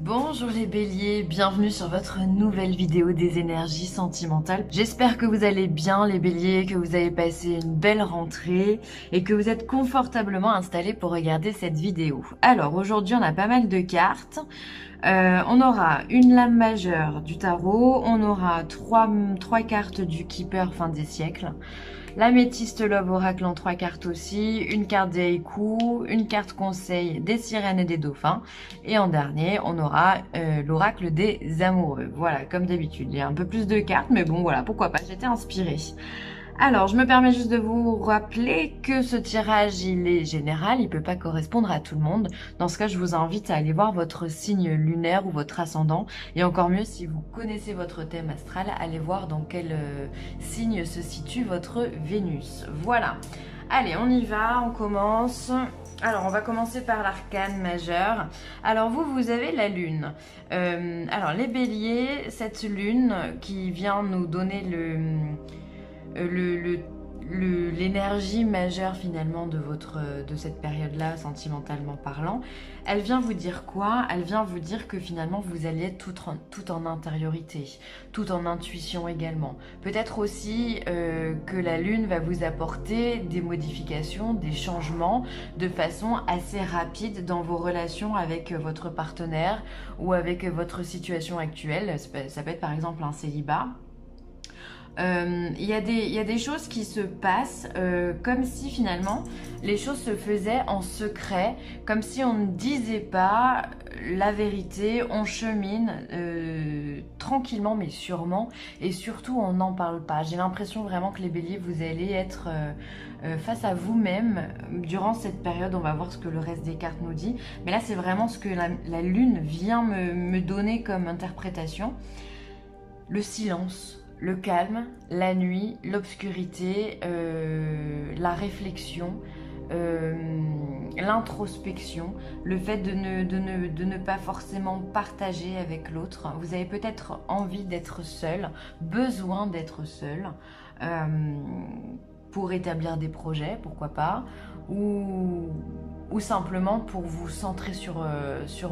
Bonjour les béliers, bienvenue sur votre nouvelle vidéo des énergies sentimentales. J'espère que vous allez bien les béliers, que vous avez passé une belle rentrée et que vous êtes confortablement installés pour regarder cette vidéo. Alors aujourd'hui on a pas mal de cartes. On aura une lame majeure du tarot, on aura trois cartes du Keeper fin des siècles. L'améthyste Love Oracle en 3 cartes aussi, une carte des haïkus, une carte conseil des sirènes et des dauphins. Et en dernier, on aura l'oracle des amoureux. Voilà, comme d'habitude, il y a un peu plus de cartes, mais bon, voilà, pourquoi pas, j'étais inspirée. Alors, je me permets juste de vous rappeler que ce tirage, il est général, il peut pas correspondre à tout le monde. Dans ce cas, je vous invite à aller voir votre signe lunaire ou votre ascendant. Et encore mieux, si vous connaissez votre thème astral, allez voir dans quel signe se situe votre Vénus. Voilà. Allez, on y va, on commence. Alors, on va commencer par l'arcane majeur. Alors, vous avez la lune. Alors, les béliers, cette lune qui vient nous donner l'énergie majeure finalement de cette période-là, sentimentalement parlant, elle vient vous dire quoi? Elle vient vous dire que finalement vous allez être tout en intériorité, tout en intuition également. Peut-être aussi que la lune va vous apporter des modifications, des changements de façon assez rapide dans vos relations avec votre partenaire ou avec votre situation actuelle. Ça peut être par exemple un célibat. Il y a des choses qui se passent comme si finalement les choses se faisaient en secret, comme si on ne disait pas la vérité, on chemine tranquillement mais sûrement, et surtout on n'en parle pas. J'ai l'impression vraiment que les béliers, vous allez être face à vous-même durant cette période. On va voir ce que le reste des cartes nous dit, mais là c'est vraiment ce que la lune vient me donner comme interprétation. Le silence, le calme, la nuit, l'obscurité, la réflexion, l'introspection, le fait de ne pas forcément partager avec l'autre. Vous avez peut-être envie d'être seul, besoin d'être seul, pour établir des projets, pourquoi pas, ou simplement pour vous centrer sur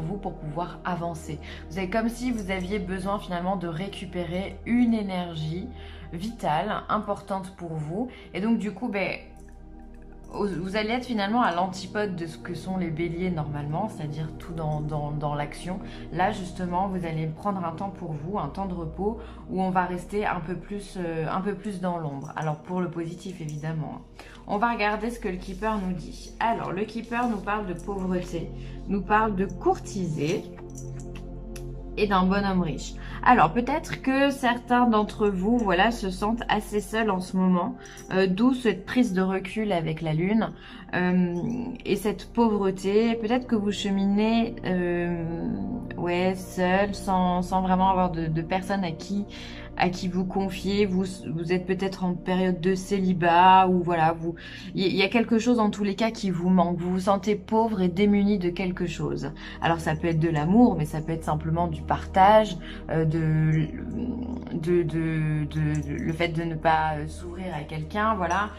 vous pour pouvoir avancer. Vous avez comme si vous aviez besoin finalement de récupérer une énergie vitale, importante pour vous. Et donc du coup, vous allez être finalement à l'antipode de ce que sont les béliers normalement, c'est-à-dire tout dans l'action. Là justement, vous allez prendre un temps pour vous, un temps de repos, où on va rester un peu plus dans l'ombre. Alors pour le positif évidemment. On va regarder ce que le Keeper nous dit. Alors le Keeper nous parle de pauvreté, nous parle de courtiser et d'un bonhomme riche. Alors peut-être que certains d'entre vous, voilà, se sentent assez seuls en ce moment, d'où cette prise de recul avec la lune et cette pauvreté. Peut-être que vous cheminez ouais, seul, sans vraiment avoir de personnes à qui vous confier. Vous êtes peut-être en période de célibat, ou voilà, il y a quelque chose en tous les cas qui vous manque. Vous vous sentez pauvre et démuni de quelque chose. Alors ça peut être de l'amour, mais ça peut être simplement du partage, le fait de ne pas s'ouvrir à quelqu'un, voilà.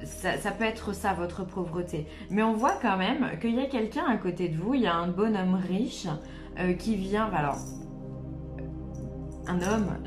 Ça peut être ça, votre pauvreté. Mais on voit quand même qu'il y a quelqu'un à côté de vous, il y a un bonhomme riche qui vient, alors, un homme,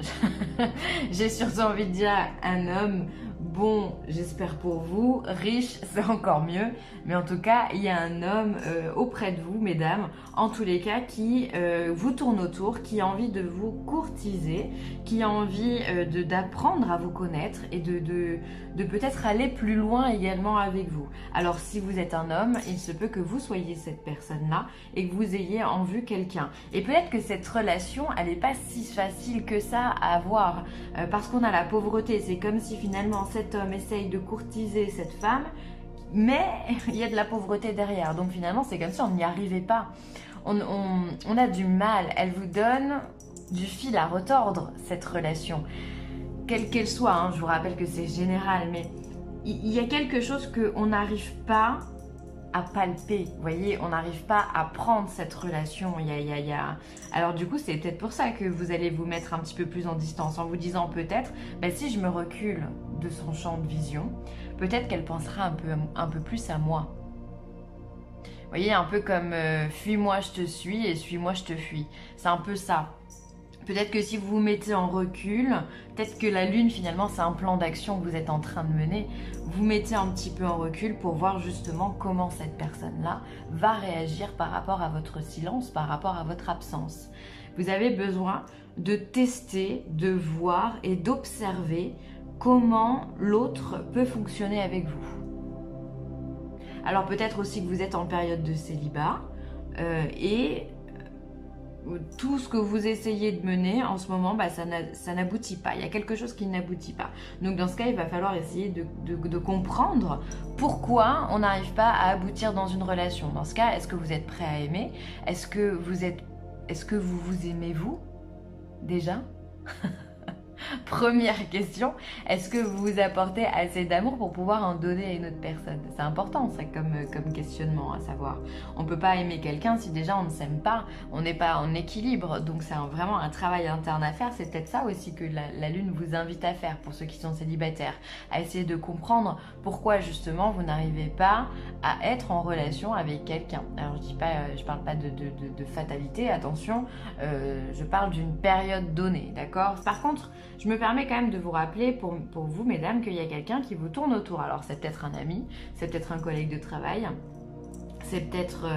j'ai surtout envie de dire un homme, bon, j'espère pour vous, riche, c'est encore mieux, mais en tout cas, il y a un homme auprès de vous, mesdames, en tous les cas, qui vous tourne autour, qui a envie de vous courtiser, qui a envie d'apprendre à vous connaître et de peut-être aller plus loin également avec vous. Alors, si vous êtes un homme, il se peut que vous soyez cette personne-là et que vous ayez en vue quelqu'un. Et peut-être que cette relation, elle n'est pas si facile que ça à avoir, parce qu'on a la pauvreté. C'est comme si finalement cet homme essaye de courtiser cette femme, mais il y a de la pauvreté derrière. Donc finalement, c'est comme si on n'y arrivait pas. On a du mal. Elle vous donne du fil à retordre, cette relation. Quelle qu'elle soit, hein, je vous rappelle que c'est général, mais il y a quelque chose qu'on n'arrive pas à palper, vous voyez, on n'arrive pas à prendre cette relation. Alors du coup, c'est peut-être pour ça que vous allez vous mettre un petit peu plus en distance, en vous disant peut-être, si je me recule de son champ de vision, peut-être qu'elle pensera un peu plus à moi. voyez, un peu comme fuis-moi, je te suis et suis-moi, je te fuis. C'est un peu ça. Peut-être que si vous vous mettez en recul, peut-être que la lune finalement c'est un plan d'action que vous êtes en train de mener, vous mettez un petit peu en recul pour voir justement comment cette personne-là va réagir par rapport à votre silence, par rapport à votre absence. Vous avez besoin de tester, de voir et d'observer comment l'autre peut fonctionner avec vous. Alors peut-être aussi que vous êtes en période de célibat et tout ce que vous essayez de mener en ce moment, bah, ça n'aboutit pas. Il y a quelque chose qui n'aboutit pas. Donc dans ce cas, il va falloir essayer de comprendre pourquoi on n'arrive pas à aboutir dans une relation. Dans ce cas, est-ce que vous êtes prêt à aimer? Est-ce que vous vous aimez vous déjà? Première question, est-ce que vous vous apportez assez d'amour pour pouvoir en donner à une autre personne? C'est important ça comme questionnement à savoir. On ne peut pas aimer quelqu'un si déjà on ne s'aime pas, on n'est pas en équilibre. Donc c'est vraiment un travail interne à faire. C'est peut-être ça aussi que la lune vous invite à faire pour ceux qui sont célibataires. À essayer de comprendre pourquoi justement vous n'arrivez pas à être en relation avec quelqu'un. Alors je parle pas de fatalité, attention, je parle d'une période donnée, d'accord? Par contre, je me permets quand même de vous rappeler pour vous, mesdames, qu'il y a quelqu'un qui vous tourne autour. Alors, c'est peut-être un ami, c'est peut-être un collègue de travail, c'est peut-être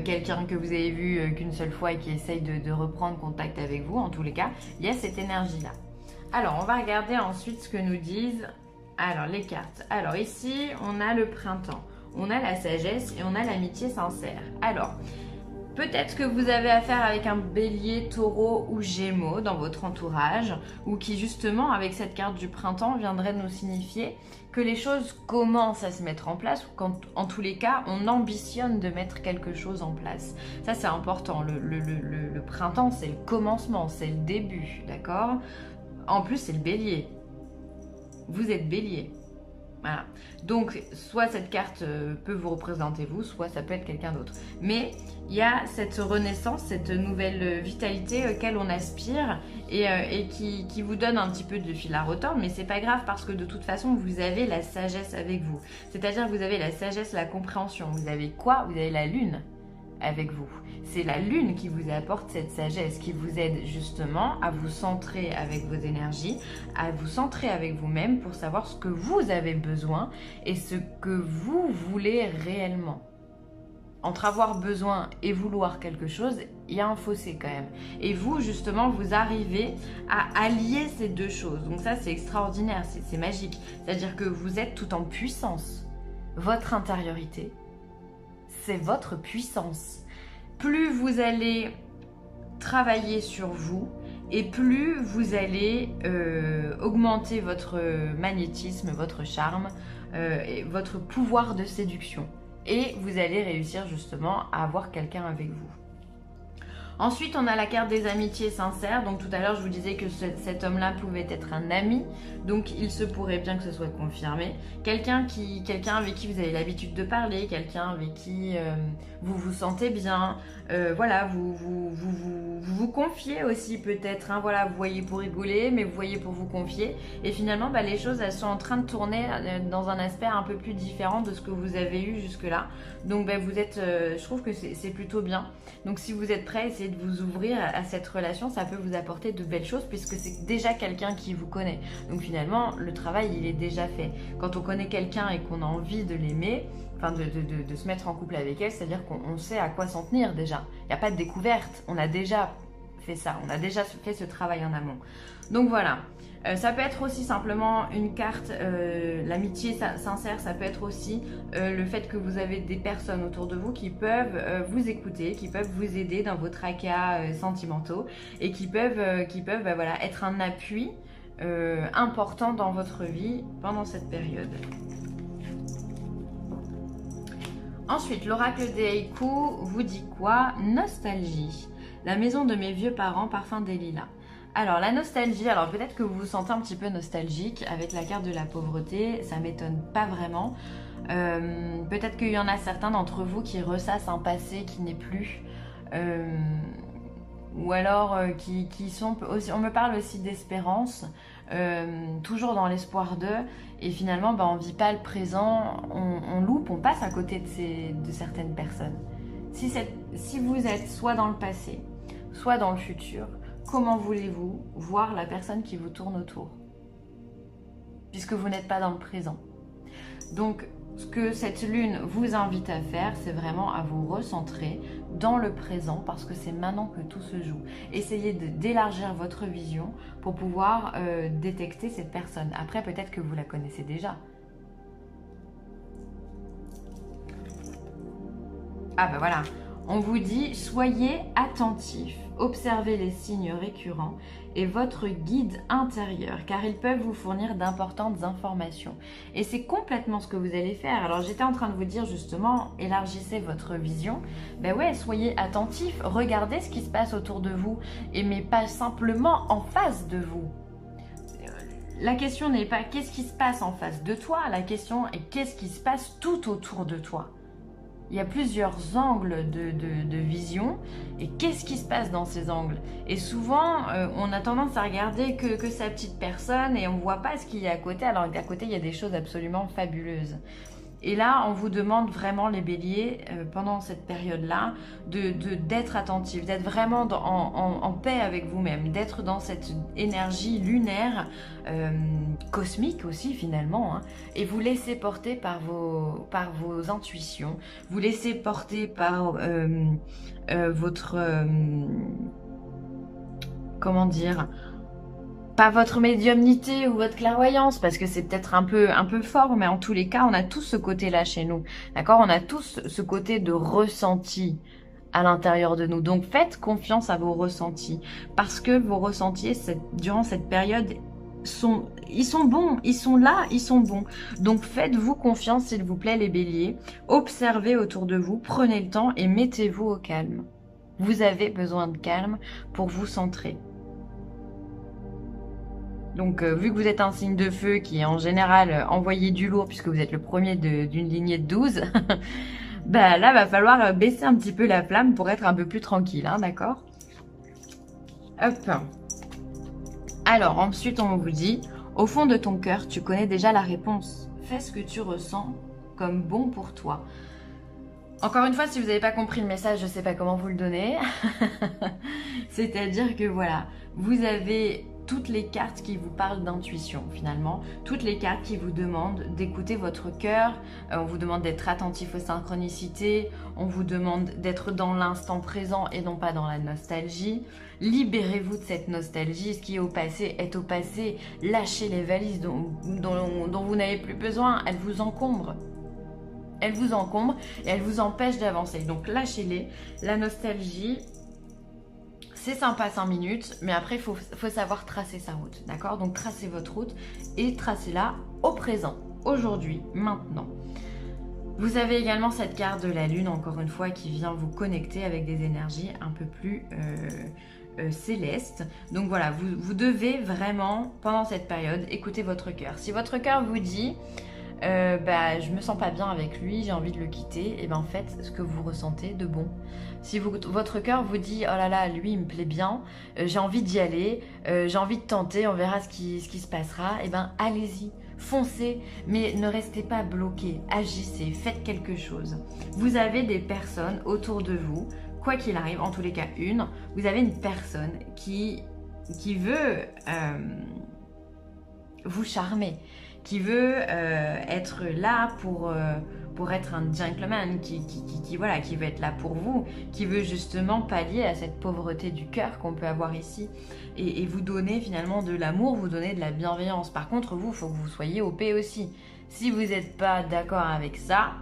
quelqu'un que vous avez vu qu'une seule fois et qui essaye de reprendre contact avec vous. En tous les cas, il y a cette énergie-là. Alors, on va regarder ensuite ce que nous disent les cartes. Alors, ici, on a le printemps, on a la sagesse et on a l'amitié sincère. Alors, peut-être que vous avez affaire avec un bélier, taureau ou gémeaux dans votre entourage ou qui justement avec cette carte du printemps viendrait nous signifier que les choses commencent à se mettre en place ou qu'en tous les cas on ambitionne de mettre quelque chose en place. Ça c'est important, le printemps c'est le commencement, c'est le début, d'accord? En plus c'est le bélier, vous êtes bélier. Voilà. Donc, soit cette carte peut vous représenter vous, soit ça peut être quelqu'un d'autre. Mais il y a cette renaissance, cette nouvelle vitalité auquel on aspire et qui vous donne un petit peu de fil à retordre. Mais c'est pas grave parce que de toute façon, vous avez la sagesse avec vous. C'est-à-dire que vous avez la sagesse, la compréhension. Vous avez quoi? Vous avez la lune avec vous. C'est la lune qui vous apporte cette sagesse, qui vous aide justement à vous centrer avec vos énergies, à vous centrer avec vous-même pour savoir ce que vous avez besoin et ce que vous voulez réellement. Entre avoir besoin et vouloir quelque chose, il y a un fossé quand même. Et vous, justement, vous arrivez à allier ces deux choses. Donc ça, c'est extraordinaire, c'est magique. C'est-à-dire que vous êtes tout en puissance. Votre intériorité, c'est votre puissance. Plus vous allez travailler sur vous et plus vous allez augmenter votre magnétisme, votre charme, et votre pouvoir de séduction. Et vous allez réussir justement à avoir quelqu'un avec vous. Ensuite, on a la carte des amitiés sincères. Donc tout à l'heure, je vous disais que cet homme-là pouvait être un ami. Donc il se pourrait bien que ce soit confirmé. Quelqu'un avec qui vous avez l'habitude de parler, quelqu'un avec qui vous vous sentez bien. Voilà, vous confiez aussi peut-être. Hein, voilà, vous voyez pour rigoler, mais vous voyez pour vous confier. Et finalement, bah, les choses, elles sont en train de tourner dans un aspect un peu plus différent de ce que vous avez eu jusque-là. Donc bah, vous êtes, je trouve que c'est plutôt bien. Donc si vous êtes prêts, essayez de vous ouvrir à cette relation, ça peut vous apporter de belles choses puisque c'est déjà quelqu'un qui vous connaît. Donc finalement, le travail, il est déjà fait. Quand on connaît quelqu'un et qu'on a envie de l'aimer, enfin de se mettre en couple avec elle, c'est-à-dire qu'on sait à quoi s'en tenir déjà. Il n'y a pas de découverte, on a déjà fait ça, on a déjà fait ce travail en amont. Donc voilà. Ça peut être aussi simplement une carte, l'amitié sincère, ça peut être aussi le fait que vous avez des personnes autour de vous qui peuvent vous écouter, qui peuvent vous aider dans vos tracas sentimentaux et qui peuvent bah, voilà, être un appui important dans votre vie pendant cette période. Ensuite, l'oracle des haïkus vous dit quoi? Nostalgie. La maison de mes vieux parents, parfum des lilas. Alors la nostalgie, alors peut-être que vous vous sentez un petit peu nostalgique avec la carte de la pauvreté, ça m'étonne pas vraiment. Peut-être qu'il y en a certains d'entre vous qui ressassent un passé qui n'est plus, ou alors qui sont aussi, on me parle aussi d'espérance, toujours dans l'espoir d'eux, et finalement bah, on ne vit pas le présent, on loupe, on passe à côté de certaines personnes. Si vous êtes soit dans le passé, soit dans le futur, comment voulez-vous voir la personne qui vous tourne autour? Puisque vous n'êtes pas dans le présent. Donc, ce que cette lune vous invite à faire, c'est vraiment à vous recentrer dans le présent parce que c'est maintenant que tout se joue. Essayez d'élargir votre vision pour pouvoir détecter cette personne. Après, peut-être que vous la connaissez déjà. Ah ben voilà, on vous dit soyez attentifs, observez les signes récurrents et votre guide intérieur car ils peuvent vous fournir d'importantes informations. Et c'est complètement ce que vous allez faire. Alors j'étais en train de vous dire justement, élargissez votre vision. Ben ouais, soyez attentifs, regardez ce qui se passe autour de vous, mais pas simplement en face de vous. La question n'est pas qu'est-ce qui se passe en face de toi, la question est qu'est-ce qui se passe tout autour de toi. Il y a plusieurs angles de vision et qu'est-ce qui se passe dans ces angles? Et souvent, on a tendance à regarder que sa petite personne et on ne voit pas ce qu'il y a à côté, alors qu'à côté, il y a des choses absolument fabuleuses. Et là, on vous demande vraiment, les béliers, pendant cette période-là, d'être attentifs, d'être vraiment en paix avec vous-même, d'être dans cette énergie lunaire, cosmique aussi finalement, hein, et vous laisser porter par vos intuitions, vous laisser porter par votre... comment dire, pas votre médiumnité ou votre clairvoyance, parce que c'est peut-être un peu fort, mais en tous les cas, on a tous ce côté-là chez nous. D'accord? On a tous ce côté de ressenti à l'intérieur de nous. Donc, faites confiance à vos ressentis, parce que vos ressentis, durant cette période, ils sont bons, ils sont là, ils sont bons. Donc, faites-vous confiance, s'il vous plaît, les béliers. Observez autour de vous, prenez le temps et mettez-vous au calme. Vous avez besoin de calme pour vous centrer. Donc, vu que vous êtes un signe de feu qui est en général envoyé du lourd, puisque vous êtes le premier d'une lignée de 12, bah là, va falloir baisser un petit peu la flamme pour être un peu plus tranquille, hein, d'accord? Hop. Alors, ensuite, on vous dit, au fond de ton cœur, tu connais déjà la réponse. Fais ce que tu ressens comme bon pour toi. Encore une fois, si vous n'avez pas compris le message, je ne sais pas comment vous le donner. C'est-à-dire que voilà, vous avez toutes les cartes qui vous parlent d'intuition finalement, toutes les cartes qui vous demandent d'écouter votre cœur, on vous demande d'être attentif aux synchronicités, on vous demande d'être dans l'instant présent et non pas dans la nostalgie. Libérez-vous de cette nostalgie, ce qui est au passé est au passé, lâchez les valises dont vous n'avez plus besoin, elles vous encombrent. Elles vous encombrent et elles vous empêchent d'avancer, donc lâchez-les. La nostalgie, c'est sympa 5 minutes, mais après, il faut savoir tracer sa route, d'accord? Donc, tracez votre route et tracez-la au présent, aujourd'hui, maintenant. Vous avez également cette carte de la Lune, encore une fois, qui vient vous connecter avec des énergies un peu plus célestes. Donc, voilà, vous devez vraiment, pendant cette période, écouter votre cœur. Si votre cœur vous dit... bah, je me sens pas bien avec lui, j'ai envie de le quitter, et ben faites ce que vous ressentez de bon. Si votre cœur vous dit oh là là, lui il me plaît bien, j'ai envie d'y aller, j'ai envie de tenter, on verra ce qui se passera, et ben allez-y, foncez, mais ne restez pas bloqué, agissez, faites quelque chose. Vous avez des personnes autour de vous, quoi qu'il arrive, en tous les cas vous avez une personne qui veut vous charmer, qui veut être là pour être un gentleman, voilà, qui veut être là pour vous, qui veut justement pallier à cette pauvreté du cœur qu'on peut avoir ici et vous donner finalement de l'amour, vous donner de la bienveillance. Par contre, vous, il faut que vous soyez OP aussi. Si vous n'êtes pas d'accord avec ça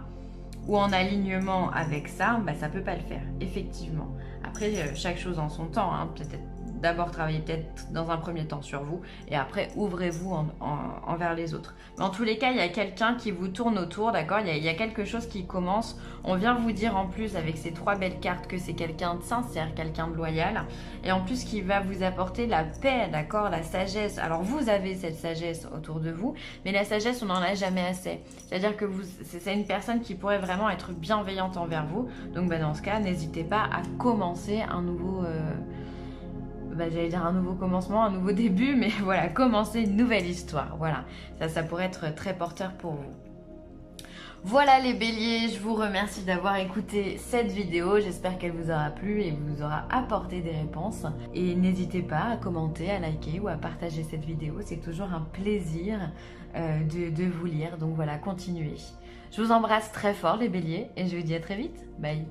ou en alignement avec ça, bah, ça ne peut pas le faire, effectivement. Après, chaque chose en son temps, hein, peut-être d'abord travailler peut-être dans un premier temps sur vous et après ouvrez-vous envers les autres. Mais en tous les cas, il y a quelqu'un qui vous tourne autour, d'accord? Il y a quelque chose qui commence. On vient vous dire en plus avec ces 3 belles cartes que c'est quelqu'un de sincère, quelqu'un de loyal et en plus qui va vous apporter la paix, d'accord? La sagesse. Alors vous avez cette sagesse autour de vous, mais la sagesse, on n'en a jamais assez. C'est-à-dire que c'est une personne qui pourrait vraiment être bienveillante envers vous. Donc bah, dans ce cas, n'hésitez pas à commencer un nouveau... j'allais dire un nouveau commencement, un nouveau début, mais voilà, commencer une nouvelle histoire. Voilà, ça pourrait être très porteur pour vous. Voilà les béliers, je vous remercie d'avoir écouté cette vidéo. J'espère qu'elle vous aura plu et vous aura apporté des réponses. Et n'hésitez pas à commenter, à liker ou à partager cette vidéo. C'est toujours un plaisir de vous lire. Donc voilà, continuez. Je vous embrasse très fort les béliers et je vous dis à très vite. Bye.